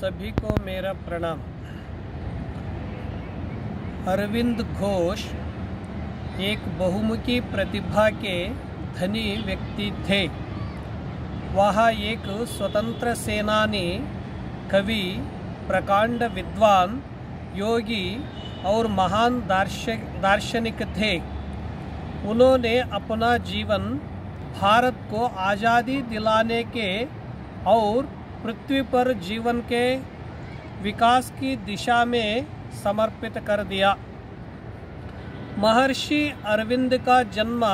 सभी को मेरा प्रणाम। अरविंद घोष एक बहुमुखी प्रतिभा के धनी व्यक्ति थे। वह एक स्वतंत्र सेनानी, कवि, प्रकांड विद्वान, योगी और महान दार्शनिक थे। उन्होंने अपना जीवन भारत को आज़ादी दिलाने के और पृथ्वी पर जीवन के विकास की दिशा में समर्पित कर दिया। महर्षि अरविंद का जन्म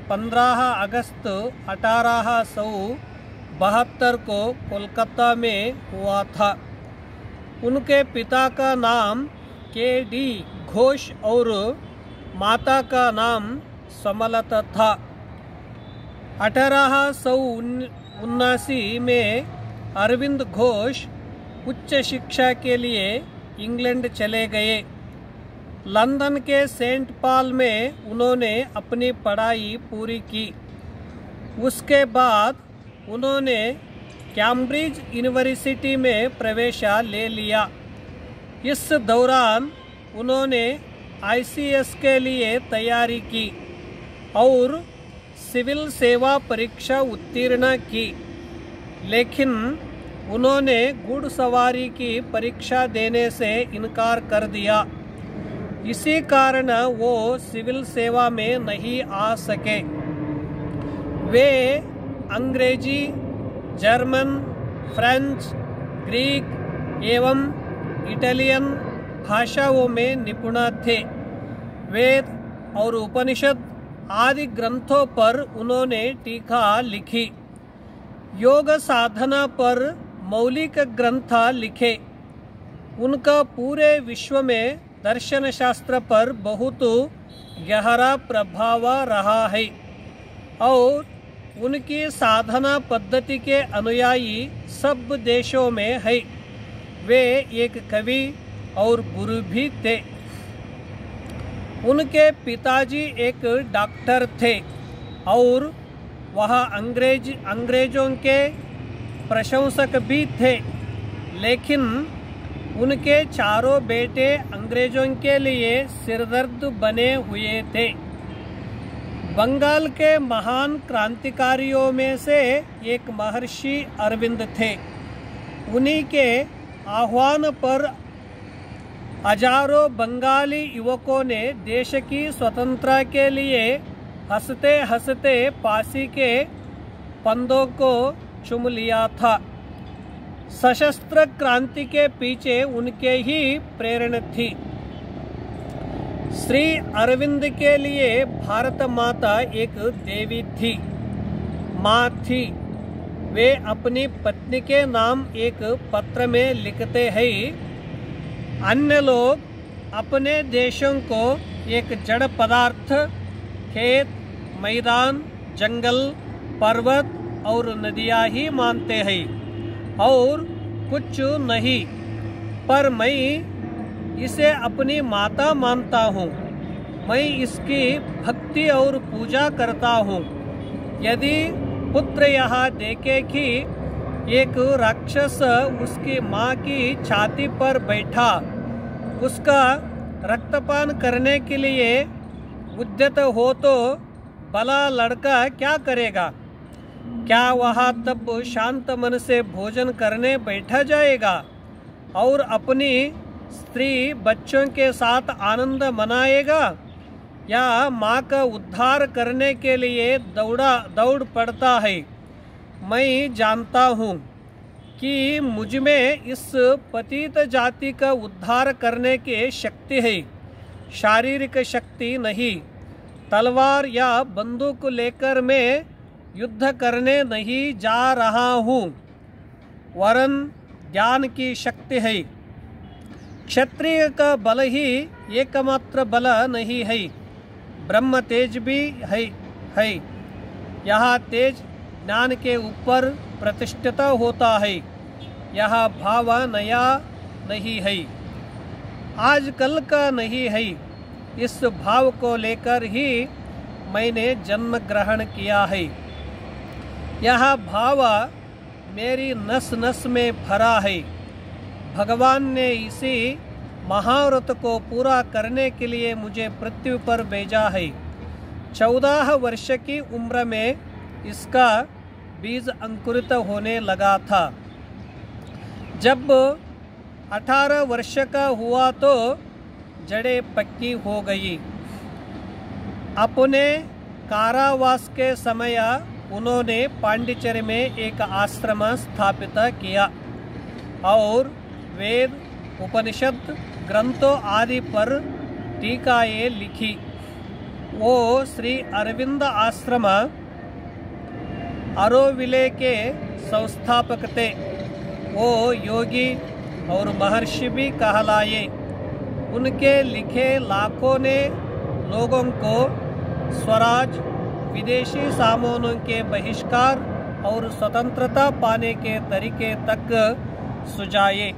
15 अगस्त 1872 को कोलकाता में हुआ था। उनके पिता का नाम KD घोष और माता का नाम समलता था। 1879 में अरविंद घोष उच्च शिक्षा के लिए इंग्लैंड चले गए। लंदन के सेंट पॉल में उन्होंने अपनी पढ़ाई पूरी की। उसके बाद उन्होंने कैम्ब्रिज यूनिवर्सिटी में प्रवेश ले लिया। इस दौरान उन्होंने ICS के लिए तैयारी की और सिविल सेवा परीक्षा उत्तीर्ण की, लेकिन उन्होंने घुड़सवारी की परीक्षा देने से इनकार कर दिया। इसी कारण वो सिविल सेवा में नहीं आ सके। वे अंग्रेजी, जर्मन, फ्रेंच, ग्रीक एवं इटालियन भाषाओं में निपुण थे। वेद और उपनिषद आदि ग्रंथों पर उन्होंने टीका लिखी। योग साधना पर मौलिक ग्रंथ लिखे। उनका पूरे विश्व में दर्शन शास्त्र पर बहुत गहरा प्रभाव रहा है और उनकी साधना पद्धति के अनुयायी सब देशों में है। वे एक कवि और गुरु भी थे। उनके पिताजी एक डॉक्टर थे और वह अंग्रेजों के प्रशंसक भी थे, लेकिन उनके चारों बेटे अंग्रेजों के लिए सिरदर्द बने हुए थे। बंगाल के महान क्रांतिकारियों में से एक महर्षि अरविंद थे। उन्हीं के आह्वान पर हजारों बंगाली युवकों ने देश की स्वतंत्रता के लिए हंसते हंसते फांसी के फंदों को चूम लिया था। सशस्त्र क्रांति के पीछे उनके ही प्रेरणा थी। श्री अरविंद के लिए भारत माता एक देवी थी, माँ थी। वे अपनी पत्नी के नाम एक पत्र में लिखते हैं, अन्य लोग अपने देशों को एक जड़ पदार्थ, खेत, मैदान, जंगल, पर्वत और नदियाँ ही मानते हैं और कुछ नहीं, पर मैं इसे अपनी माता मानता हूँ। मैं इसकी भक्ति और पूजा करता हूँ। यदि पुत्र यहाँ देखे कि एक राक्षस उसकी माँ की छाती पर बैठा उसका रक्तपान करने के लिए उद्यत हो तो भला लड़का क्या करेगा? क्या वह तब शांत मन से भोजन करने बैठा जाएगा और अपनी स्त्री बच्चों के साथ आनंद मनाएगा, या माँ का उद्धार करने के लिए दौड़ पड़ता है? मैं जानता हूँ कि मुझ में इस पतित जाति का उद्धार करने की शक्ति है, शारीरिक शक्ति नहीं। तलवार या बंदूक लेकर मैं युद्ध करने नहीं जा रहा हूँ, वरन ज्ञान की शक्ति है। क्षत्रिय का बल ही एकमात्र बल नहीं है, ब्रह्म तेज भी है। यह तेज ज्ञान के ऊपर प्रतिष्ठित होता है। यह भाव नया नहीं है, आजकल का नहीं है। इस भाव को लेकर ही मैंने जन्म ग्रहण किया है। यह भाव मेरी नस नस में भरा है। भगवान ने इसी महाव्रत को पूरा करने के लिए मुझे पृथ्वी पर भेजा है। 14 वर्ष की उम्र में इसका बीज अंकुरित होने लगा था। जब 18 वर्ष का हुआ तो जड़ें पक्की हो गई। अपने कारावास के समय उन्होंने पांडिचेरी में एक आश्रम स्थापित किया और वेद, उपनिषद ग्रंथों आदि पर टीकाएं लिखी। वो श्री अरविंद आश्रम अरोविले के संस्थापक थे। वो योगी और महर्षि भी कहलाए। उनके लिखे लाखों ने लोगों को स्वराज, विदेशी सामानों के बहिष्कार और स्वतंत्रता पाने के तरीके तक सुझाए।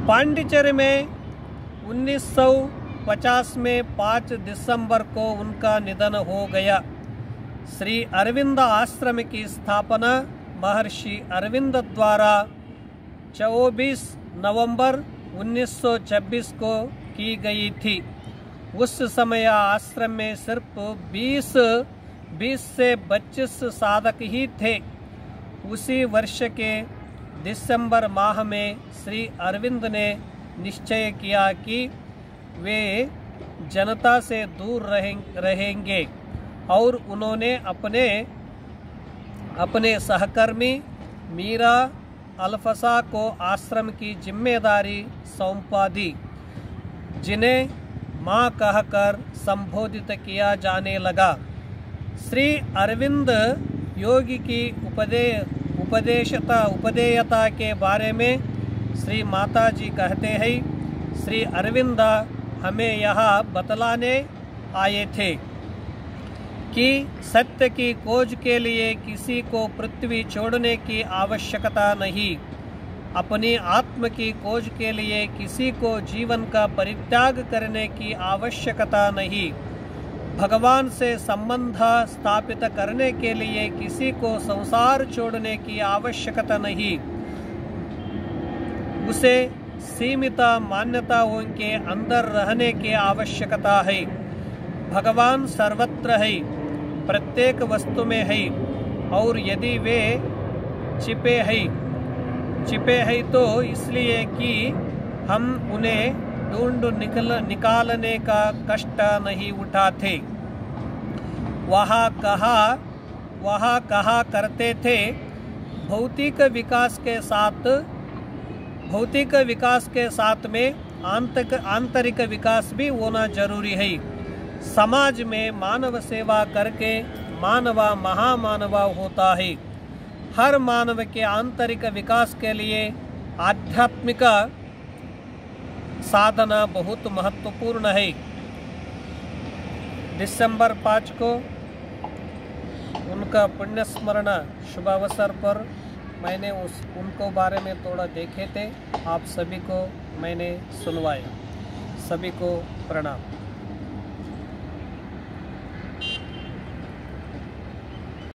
पांडिचेरी में 1950 में 5 दिसंबर को उनका निधन हो गया। श्री अरविंद आश्रम की स्थापना महर्षि अरविंद द्वारा 24 नवंबर 1926 को की गई थी। उस समय आश्रम में सिर्फ 20 से 25 साधक ही थे। उसी वर्ष के दिसंबर माह में श्री अरविंद ने निश्चय किया कि वे जनता से दूर रहेंगे और उन्होंने अपने सहकर्मी मीरा अल्फसा को आश्रम की जिम्मेदारी सौंपा दी, जिन्हें माँ कहकर संबोधित किया जाने लगा। श्री अरविंद योगी की उपदेयता के बारे में श्री माता जी कहते हैं, श्री अरविंद हमें यह बतलाने आए थे कि सत्य की खोज के लिए किसी को पृथ्वी छोड़ने की आवश्यकता नहीं। अपनी आत्म की खोज के लिए किसी को जीवन का परित्याग करने की आवश्यकता नहीं। भगवान से संबंध स्थापित करने के लिए किसी को संसार छोड़ने की आवश्यकता नहीं। उसे सीमित मान्यताओं के अंदर रहने की आवश्यकता है। भगवान सर्वत्र है, प्रत्येक वस्तु में है, और यदि वे छिपे हैं तो इसलिए कि हम उन्हें ढूंढ निकालने का कष्ट नहीं उठाते। वह कहा करते थे, भौतिक विकास के साथ में आंतरिक विकास भी होना जरूरी है। समाज में मानव सेवा करके मानव महामानव होता है। हर मानव के आंतरिक विकास के लिए आध्यात्मिक साधना बहुत महत्वपूर्ण है। दिसंबर 5 को उनका पुण्य स्मरण शुभ अवसर पर मैंने उनको बारे में थोड़ा देखे थे, आप सभी को मैंने सुनवाया। सभी को प्रणाम।